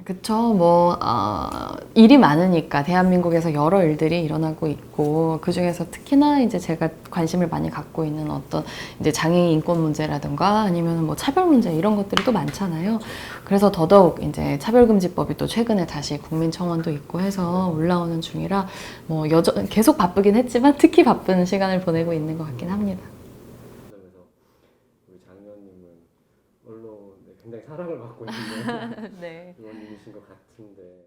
그쵸. 뭐, 일이 많으니까 대한민국에서 여러 일들이 일어나고 있고, 그 중에서 특히나 이제 제가 관심을 많이 갖고 있는 어떤 이제 장애인 인권 문제라든가 아니면 뭐 차별 문제 이런 것들이 또 많잖아요. 그래서 더더욱 이제 차별금지법이 또 최근에 다시 국민청원도 있고 해서 올라오는 중이라 뭐 계속 바쁘긴 했지만 특히 바쁜 시간을 보내고 있는 것 같긴 합니다. 그래서 우리 장 의원님은 언론에 굉장히 사랑을 받고 있는 네. 의원님이신 것 같은데.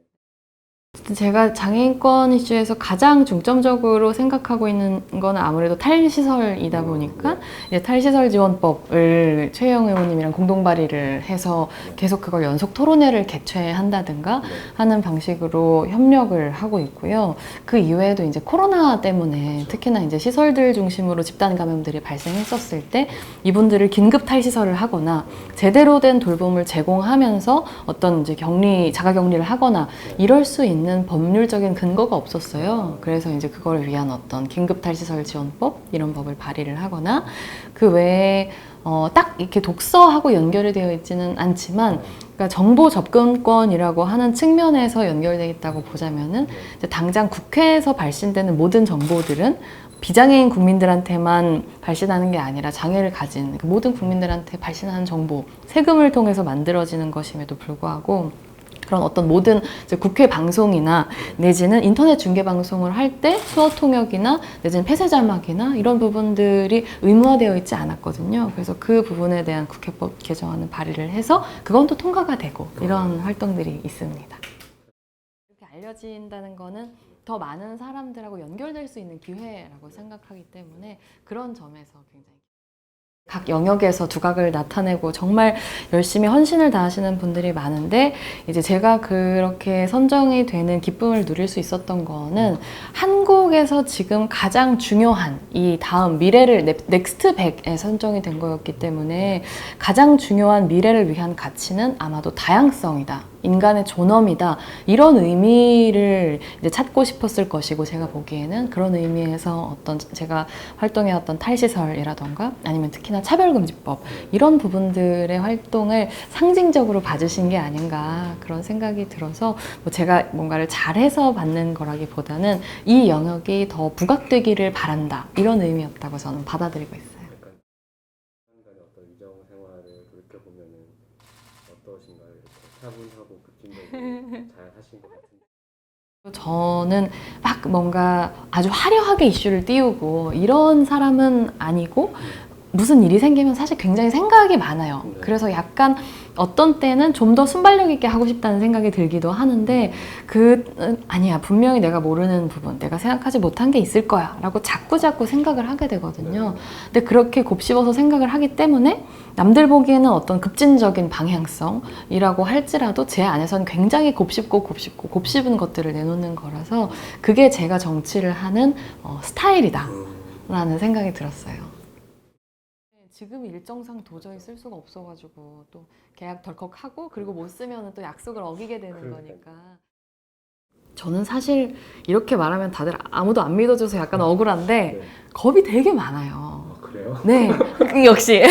제가 장애인권 이슈에서 가장 중점적으로 생각하고 있는 건 아무래도 탈시설이다 보니까 이제 탈시설 지원법을 최혜영 의원님이랑 공동 발의를 해서 계속 그걸 연속 토론회를 개최한다든가 하는 방식으로 협력을 하고 있고요. 그 이외에도 이제 코로나 때문에 특히나 이제 시설들 중심으로 집단 감염들이 발생했었을 때 이분들을 긴급 탈시설을 하거나 제대로 된 돌봄을 제공하면서 어떤 이제 자가 격리를 하거나 이럴 수 있는 법률적인 근거가 없었어요. 그래서 이제 그걸 위한 어떤 긴급 탈시설 지원법 이런 법을 발의를 하거나 그 외에 딱 이렇게 독서하고 연결이 되어 있지는 않지만 그러니까 정보 접근권이라고 하는 측면에서 연결되어 있다고 보자면은 이제 당장 국회에서 발신되는 모든 정보들은 비장애인 국민들한테만 발신하는 게 아니라 장애를 가진 모든 국민들한테 발신하는 정보, 세금을 통해서 만들어지는 것임에도 불구하고 그런 어떤 모든 국회 방송이나 내지는 인터넷 중계 방송을 할 때 수어 통역이나 내지는 폐쇄 자막이나 이런 부분들이 의무화되어 있지 않았거든요. 그래서 그 부분에 대한 국회법 개정안을 발의를 해서 그건 또 통과가 되고 이런 활동들이 있습니다. 이렇게 알려진다는 거는 더 많은 사람들하고 연결될 수 있는 기회라고 생각하기 때문에 그런 점에서 굉장히 각 영역에서 두각을 나타내고 정말 열심히 헌신을 다하시는 분들이 많은데 이제 제가 그렇게 선정이 되는 기쁨을 누릴 수 있었던 거는 한국에서 지금 가장 중요한 이 다음 미래를 넥스트 100에 선정이 된 거였기 때문에 가장 중요한 미래를 위한 가치는 아마도 다양성이다. 인간의 존엄이다. 이런 의미를 이제 찾고 싶었을 것이고 제가 보기에는 그런 의미에서 어떤 제가 활동해왔던 탈시설이라던가 아니면 특히나 차별금지법 이런 부분들의 활동을 상징적으로 봐주신 게 아닌가 그런 생각이 들어서 뭐 제가 뭔가를 잘해서 받는 거라기보다는 이 영역이 더 부각되기를 바란다 이런 의미였다고 저는 받아들이고 있어요. 약간 한간의 어떤 위정 생활을 돌이켜 보면은 어떠신가요? 이렇게 차분하고 급진적으로 잘 하신 것 같은데. 저는 막 뭔가 아주 화려하게 이슈를 띄우고 이런 사람은 아니고 무슨 일이 생기면 사실 굉장히 생각이 많아요. 그래서 약간 어떤 때는 좀 더 순발력 있게 하고 싶다는 생각이 들기도 하는데 아니야 분명히 내가 모르는 부분 내가 생각하지 못한 게 있을 거야 라고 자꾸 생각을 하게 되거든요. 근데 그렇게 곱씹어서 생각을 하기 때문에 남들 보기에는 어떤 급진적인 방향성이라고 할지라도 제 안에서는 굉장히 곱씹은 것들을 내놓는 거라서 그게 제가 정치를 하는 스타일이다 라는 생각이 들었어요. 지금 일정상 도저히 쓸 수가 없어가지고 또 계약 덜컥 하고 그리고 못 쓰면 또 약속을 어기게 되는 거니까 저는 사실 이렇게 말하면 다들 아무도 안 믿어줘서 약간 억울한데 겁이 되게 많아요. 그래요? 네, 역시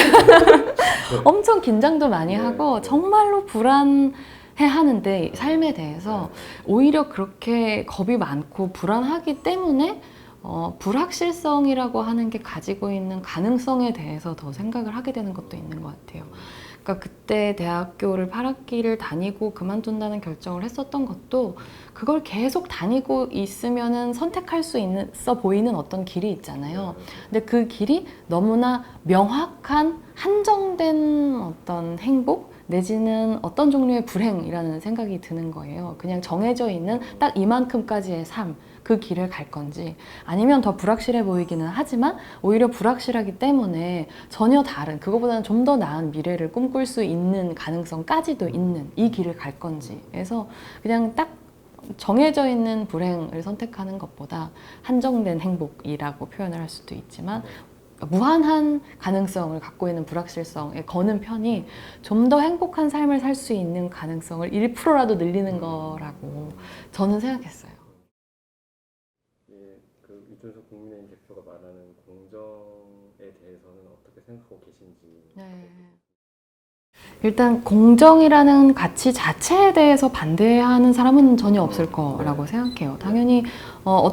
엄청 긴장도 많이 하고 정말로 불안해하는데 삶에 대해서 오히려 그렇게 겁이 많고 불안하기 때문에 불확실성이라고 하는 게 가지고 있는 가능성에 대해서 더 생각을 하게 되는 것도 있는 것 같아요. 그러니까 그때 대학교를 8학기를 다니고 그만둔다는 결정을 했었던 것도 그걸 계속 다니고 있으면은 선택할 수 있어 보이는 어떤 길이 있잖아요. 근데 그 길이 너무나 명확한 한정된 어떤 행복 내지는 어떤 종류의 불행이라는 생각이 드는 거예요. 그냥 정해져 있는 딱 이만큼까지의 삶, 그 길을 갈 건지 아니면 더 불확실해 보이기는 하지만 오히려 불확실하기 때문에 전혀 다른 그거보다는 좀 더 나은 미래를 꿈꿀 수 있는 가능성까지도 있는 이 길을 갈 건지 그래서 그냥 딱 정해져 있는 불행을 선택하는 것보다 한정된 행복이라고 표현을 할 수도 있지만 무한한 가능성을 갖고 있는 불확실성에 거는 편이 좀 더 행복한 삶을 살 수 있는 가능성을 1%라도 늘리는 거라고 저는 생각했어요. 예, 그 이준석 국민의힘 대표가 말하는 공정에 대해서는 어떻게 생각하고 계신지. 네. 일단 공정이라는 가치 자체에 대해서 반대하는 사람은 전혀 없을 거라고 생각해요. 당연히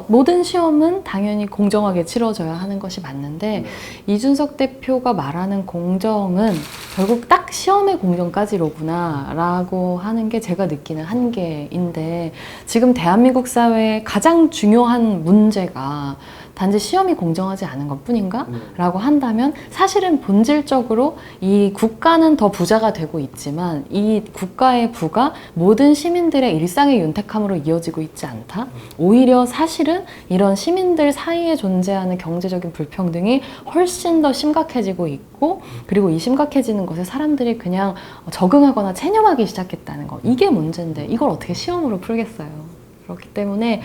모든 시험은 당연히 공정하게 치러져야 하는 것이 맞는데 이준석 대표가 말하는 공정은 결국 딱 시험의 공정까지로구나 라고 하는 게 제가 느끼는 한계인데 지금 대한민국 사회의 가장 중요한 문제가 단지 시험이 공정하지 않은 것 뿐인가? 라고 한다면 사실은 본질적으로 이 국가는 더 부자가 되고 있지만 이 국가의 부가 모든 시민들의 일상의 윤택함으로 이어지고 있지 않다? 오히려 사실은 이런 시민들 사이에 존재하는 경제적인 불평등이 훨씬 더 심각해지고 있고 그리고 이 심각해지는 것에 사람들이 그냥 적응하거나 체념하기 시작했다는 거. 이게 문제인데 이걸 어떻게 시험으로 풀겠어요? 그렇기 때문에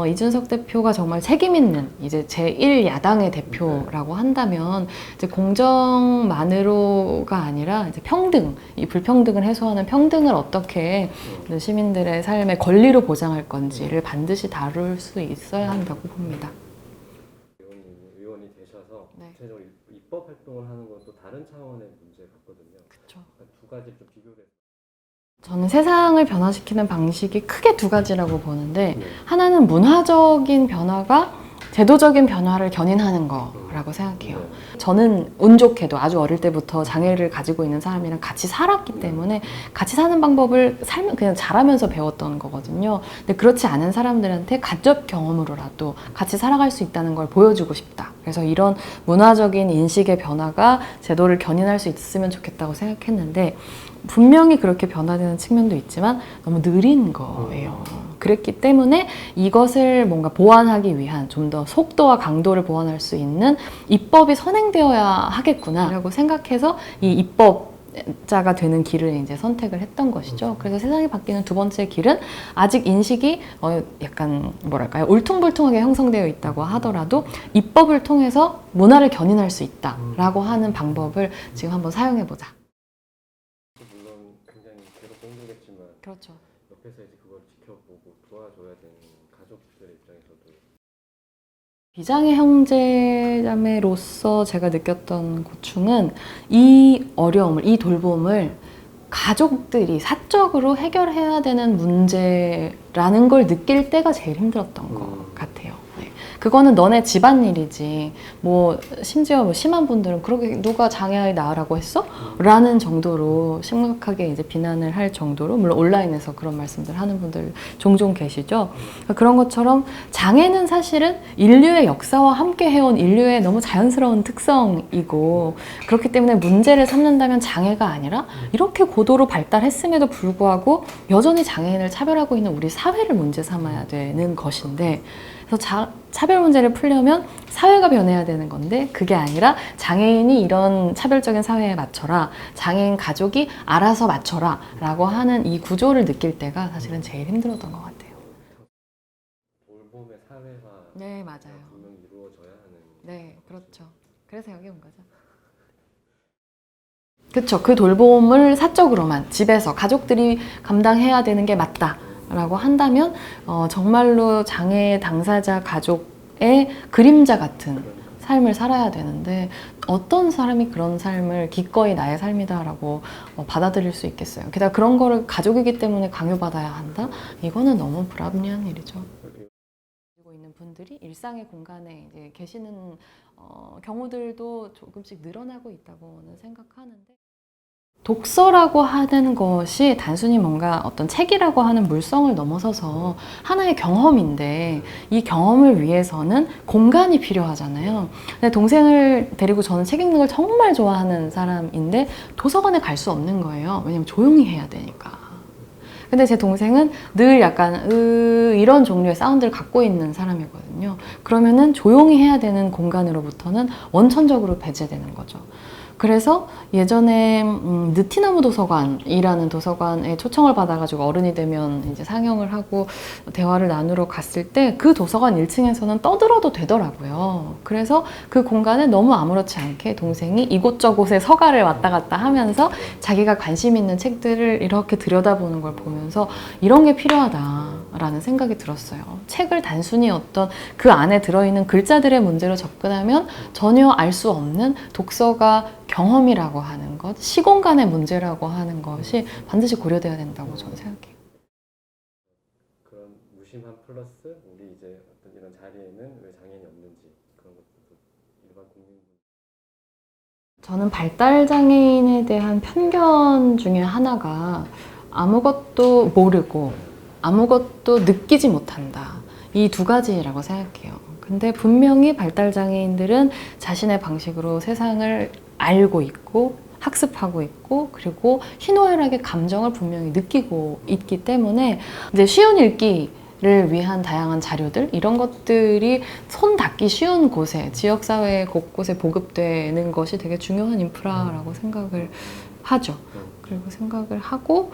이준석 대표가 정말 책임 있는 이제 제1야당의 대표라고 한다면 이제 공정만으로가 아니라 이제 평등, 이 불평등을 해소하는 평등을 어떻게 시민들의 삶의 권리로 보장할 건지를 반드시 다룰 수 있어야 한다고 봅니다. 의원이 되셔서 네. 구체적으로 입법 활동을 하는 건 또 다른 차원의 문제 같거든요. 그쵸. 두 가지 좀 비교를. 저는 세상을 변화시키는 방식이 크게 두 가지라고 보는데 하나는 문화적인 변화가 제도적인 변화를 견인하는 거라고 생각해요. 저는 운 좋게도 아주 어릴 때부터 장애를 가지고 있는 사람이랑 같이 살았기 때문에 같이 사는 방법을 그냥 잘하면서 배웠던 거거든요. 근데 그렇지 않은 사람들한테 간접 경험으로라도 같이 살아갈 수 있다는 걸 보여주고 싶다. 그래서 이런 문화적인 인식의 변화가 제도를 견인할 수 있으면 좋겠다고 생각했는데 분명히 그렇게 변화되는 측면도 있지만 너무 느린 거예요. 그랬기 때문에 이것을 뭔가 보완하기 위한 좀 더 속도와 강도를 보완할 수 있는 입법이 선행되어야 하겠구나라고 생각해서 이 입법자가 되는 길을 이제 선택을 했던 것이죠. 그래서 세상이 바뀌는 두 번째 길은 아직 인식이 약간 뭐랄까요, 울퉁불퉁하게 형성되어 있다고 하더라도 입법을 통해서 문화를 견인할 수 있다라고 하는 방법을 지금 한번 사용해보자. 물론 굉장히 괴롭고 힘들겠지만 그렇죠. 옆에서 이제 그걸 지켜보고 도와줘야 되는 가족들의 입장에서도 비장의 형제자매로서 제가 느꼈던 고충은 이 어려움을, 이 돌봄을 가족들이 사적으로 해결해야 되는 문제라는 걸 느낄 때가 제일 힘들었던 것 같아요. 네. 그거는 너네 집안일이지. 뭐 심지어 뭐 심한 분들은 그렇게 누가 장애아이 낳으라고 했어? 라는 정도로 심각하게 이제 비난을 할 정도로, 물론 온라인에서 그런 말씀들 하는 분들 종종 계시죠. 그런 것처럼 장애는 사실은 인류의 역사와 함께 해온 인류의 너무 자연스러운 특성이고, 그렇기 때문에 문제를 삼는다면 장애가 아니라 이렇게 고도로 발달했음에도 불구하고 여전히 장애인을 차별하고 있는 우리 사회를 문제 삼아야 되는 것인데, 그래서 차별 문제를 풀려면 사회가 변해야 되는 건데 그게 아니라 장애인이 이런 차별적인 사회에 맞춰라, 장애인 가족이 알아서 맞춰라 라고 하는 이 구조를 느낄 때가 사실은 제일 힘들었던 것 같아요. 돌봄의 사회화 네, 맞아요. 분명히 이루어져야 하는. 네, 그렇죠. 그래서 여기 온 거죠. 그렇죠. 그 돌봄을 사적으로만 집에서 가족들이 감당해야 되는 게 맞다 라고 한다면 정말로 장애 당사자 가족의 그림자 같은 삶을 살아야 되는데, 어떤 사람이 그런 삶을 기꺼이 나의 삶이다라고 받아들일 수 있겠어요. 게다가 그런 거를 가족이기 때문에 강요받아야 한다? 이거는 너무 불합리한 일이죠. 가지고 있는 분들이 일상의 공간에 이제 계시는 경우들도 조금씩 늘어나고 있다고는 생각하는데, 독서라고 하는 것이 단순히 뭔가 어떤 책이라고 하는 물성을 넘어서서 하나의 경험인데, 이 경험을 위해서는 공간이 필요하잖아요. 근데 동생을 데리고 저는 책 읽는 걸 정말 좋아하는 사람인데 도서관에 갈 수 없는 거예요. 왜냐면 조용히 해야 되니까. 근데 제 동생은 늘 약간 이런 종류의 사운드를 갖고 있는 사람이거든요. 그러면은 조용히 해야 되는 공간으로부터는 원천적으로 배제되는 거죠. 그래서 예전에 느티나무 도서관이라는 도서관에 초청을 받아가지고 어른이 되면 이제 상영을 하고 대화를 나누러 갔을 때 그 도서관 1층에서는 떠들어도 되더라고요. 그래서 그 공간에 너무 아무렇지 않게 동생이 이곳저곳에 서가를 왔다 갔다 하면서 자기가 관심 있는 책들을 이렇게 들여다보는 걸 보면서 이런 게 필요하다라는 생각이 들었어요. 책을 단순히 어떤 그 안에 들어있는 글자들의 문제로 접근하면 전혀 알 수 없는 독서가 경험이라고 하는 것, 시공간의 문제라고 하는 것이 반드시 고려돼야 된다고 저는 생각해요. 그런 무심함 플러스 우리 이제 어떤 이런 자리에는 왜 장애인이 없는지 그런 것들도 일반 국민분. 저는 발달 장애인에 대한 편견 중에 하나가 아무것도 모르고 아무것도 느끼지 못한다. 이 두 가지라고 생각해요. 근데 분명히 발달 장애인들은 자신의 방식으로 세상을 알고 있고 학습하고 있고 그리고 희노애락의 감정을 분명히 느끼고 있기 때문에 이제 쉬운 읽기를 위한 다양한 자료들 이런 것들이 손 닿기 쉬운 곳에 지역사회 곳곳에 보급되는 것이 되게 중요한 인프라라고 생각을 하죠. 그리고 생각을 하고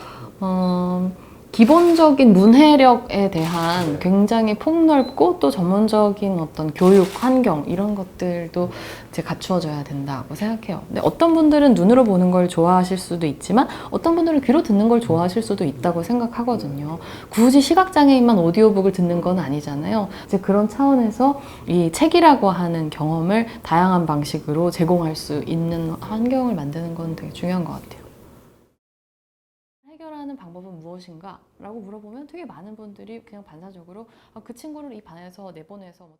기본적인 문해력에 대한 굉장히 폭넓고 또 전문적인 어떤 교육 환경 이런 것들도 이제 갖추어져야 된다고 생각해요. 근데 어떤 분들은 눈으로 보는 걸 좋아하실 수도 있지만 어떤 분들은 귀로 듣는 걸 좋아하실 수도 있다고 생각하거든요. 굳이 시각장애인만 오디오북을 듣는 건 아니잖아요. 이제 그런 차원에서 이 책이라고 하는 경험을 다양한 방식으로 제공할 수 있는 환경을 만드는 건 되게 중요한 것 같아요. 해결하는 방법은 무엇인가? 라고 물어보면 되게 많은 분들이 그냥 반사적으로 그 친구를 이 반에서 내보내서 뭐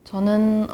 저는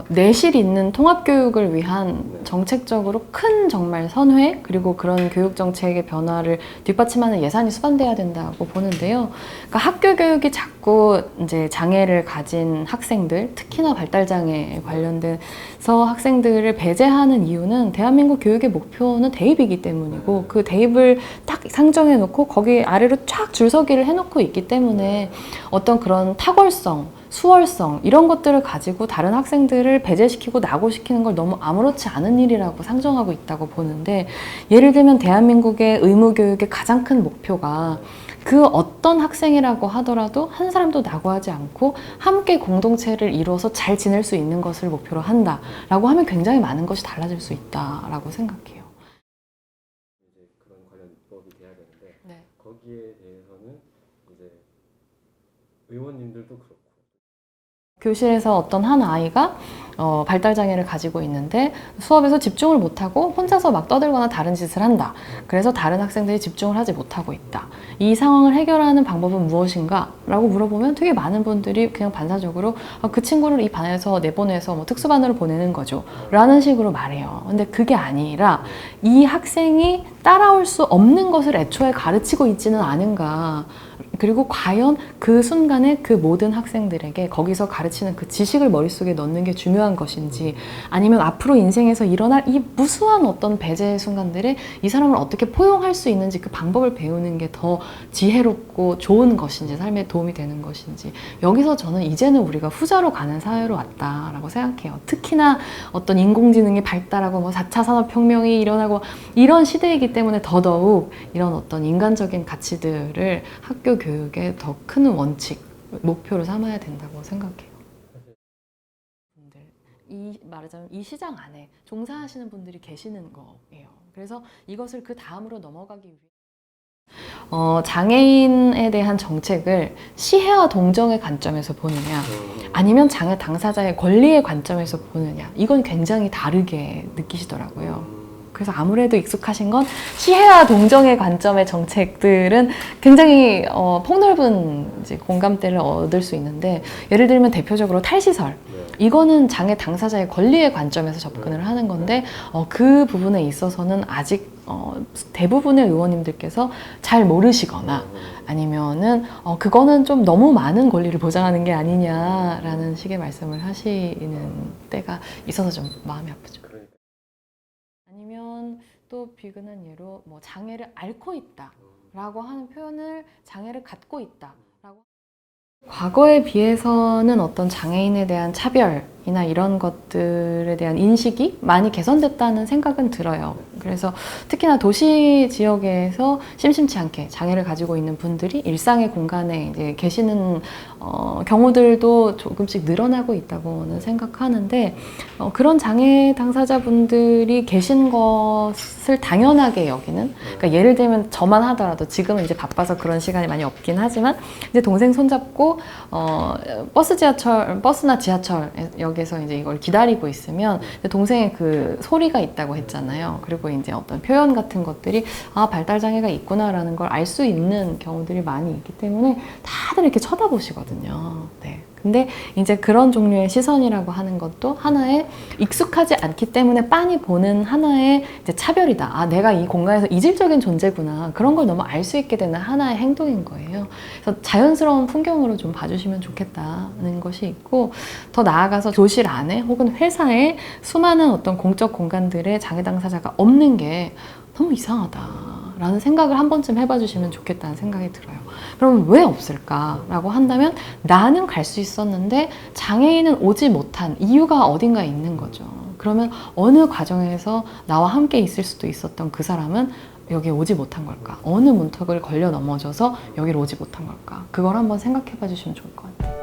내실 있는 통합교육을 위한 정책적으로 큰 정말 선회 그리고 그런 교육정책의 변화를 뒷받침하는 예산이 수반돼야 된다고 보는데요. 그러니까 학교 교육이 자꾸 이제 장애를 가진 학생들, 특히나 발달장애에 관련돼서 학생들을 배제하는 이유는 대한민국 교육의 목표는 대입이기 때문이고 그 대입을 딱 상정해 놓고 거기 아래로 쫙 줄서기를 해놓고 있기 때문에 어떤 그런 탁월성 수월성 이런 것들을 가지고 다른 학생들을 배제시키고 낙오시키는 걸 너무 아무렇지 않은 일이라고 상정하고 있다고 보는데 예를 들면 대한민국의 의무교육의 가장 큰 목표가 그 어떤 학생이라고 하더라도 한 사람도 낙오하지 않고 함께 공동체를 이루어서 잘 지낼 수 있는 것을 목표로 한다라고 하면 굉장히 많은 것이 달라질 수 있다라고 생각해요. 이제 그런 관련 입법이 돼야 되는데 네. 거기에 대해서는 이제 의원님들도 그렇고 교실에서 어떤 한 아이가 발달장애를 가지고 있는데 수업에서 집중을 못하고 혼자서 막 떠들거나 다른 짓을 한다. 그래서 다른 학생들이 집중을 하지 못하고 있다. 이 상황을 해결하는 방법은 무엇인가? 라고 물어보면 되게 많은 분들이 그냥 반사적으로 그 친구를 이 반에서 내보내서 뭐 특수반으로 보내는 거죠. 라는 식으로 말해요. 근데 그게 아니라 이 학생이 따라올 수 없는 것을 애초에 가르치고 있지는 않은가. 그리고 과연 그 순간에 그 모든 학생들에게 거기서 가르치는 그 지식을 머릿속에 넣는 게 중요한 것인지 아니면 앞으로 인생에서 일어날 이 무수한 어떤 배제의 순간들에 이 사람을 어떻게 포용할 수 있는지 그 방법을 배우는 게 더 지혜롭고 좋은 것인지 삶에 도움이 되는 것인지 여기서 저는 이제는 우리가 후자로 가는 사회로 왔다라고 생각해요. 특히나 어떤 인공지능이 발달하고 뭐 4차 산업혁명이 일어나고 이런 시대이기 때문에 더더욱 이런 어떤 인간적인 가치들을 학교 교육의 더 큰 원칙, 목표로 삼아야 된다고 생각해요. 말하자면 이 시장 안에 종사하시는 분들이 계시는 거예요. 그래서 이것을 그 다음으로 넘어가기 위해 장애인에 대한 정책을 시혜와 동정의 관점에서 보느냐 아니면 장애 당사자의 권리의 관점에서 보느냐 이건 굉장히 다르게 느끼시더라고요. 그래서 아무래도 익숙하신 건 시혜와 동정의 관점의 정책들은 굉장히 폭넓은 이제 공감대를 얻을 수 있는데 예를 들면 대표적으로 탈시설 이거는 장애 당사자의 권리의 관점에서 접근을 하는 건데 그 부분에 있어서는 아직 대부분의 의원님들께서 잘 모르시거나 아니면은 그거는 좀 너무 많은 권리를 보장하는 게 아니냐라는 식의 말씀을 하시는 때가 있어서 좀 마음이 아프죠. 아니면 또 비근한 예로 뭐 장애를 앓고 있다라고 하는 표현을 장애를 갖고 있다라고 과거에 비해서는 어떤 장애인에 대한 차별이나 이런 것들에 대한 인식이 많이 개선됐다는 생각은 들어요. 그래서 특히나 도시 지역에서 심심치 않게 장애를 가지고 있는 분들이 일상의 공간에 이제 계시는 경우들도 조금씩 늘어나고 있다고는 생각하는데 그런 장애 당사자분들이 계신 것을 당연하게 여기는 그러니까 예를 들면 저만 하더라도 지금은 이제 바빠서 그런 시간이 많이 없긴 하지만 이제 동생 손잡고 버스나 지하철역에서 이제 이걸 기다리고 있으면 동생의 그 소리가 있다고 했잖아요. 그리고 이제 어떤 표현 같은 것들이 발달 장애가 있구나라는 걸 알 수 있는 경우들이 많이 있기 때문에 다들 이렇게 쳐다보시거든요. 네. 근데 이제 그런 종류의 시선이라고 하는 것도 하나의 익숙하지 않기 때문에 빤히 보는 하나의 이제 차별이다. 내가 이 공간에서 이질적인 존재구나. 그런 걸 너무 알 수 있게 되는 하나의 행동인 거예요. 그래서 자연스러운 풍경으로 좀 봐주시면 좋겠다는 것이 있고, 더 나아가서 교실 안에 혹은 회사에 수많은 어떤 공적 공간들에 장애 당사자가 없는 게 너무 이상하다라는 생각을 한 번쯤 해봐 주시면 좋겠다는 생각이 들어요. 그럼 왜 없을까라고 한다면 나는 갈 수 있었는데 장애인은 오지 못한 이유가 어딘가에 있는 거죠. 그러면 어느 과정에서 나와 함께 있을 수도 있었던 그 사람은 여기에 오지 못한 걸까? 어느 문턱을 걸려 넘어져서 여기로 오지 못한 걸까? 그걸 한번 생각해 봐 주시면 좋을 것 같아요.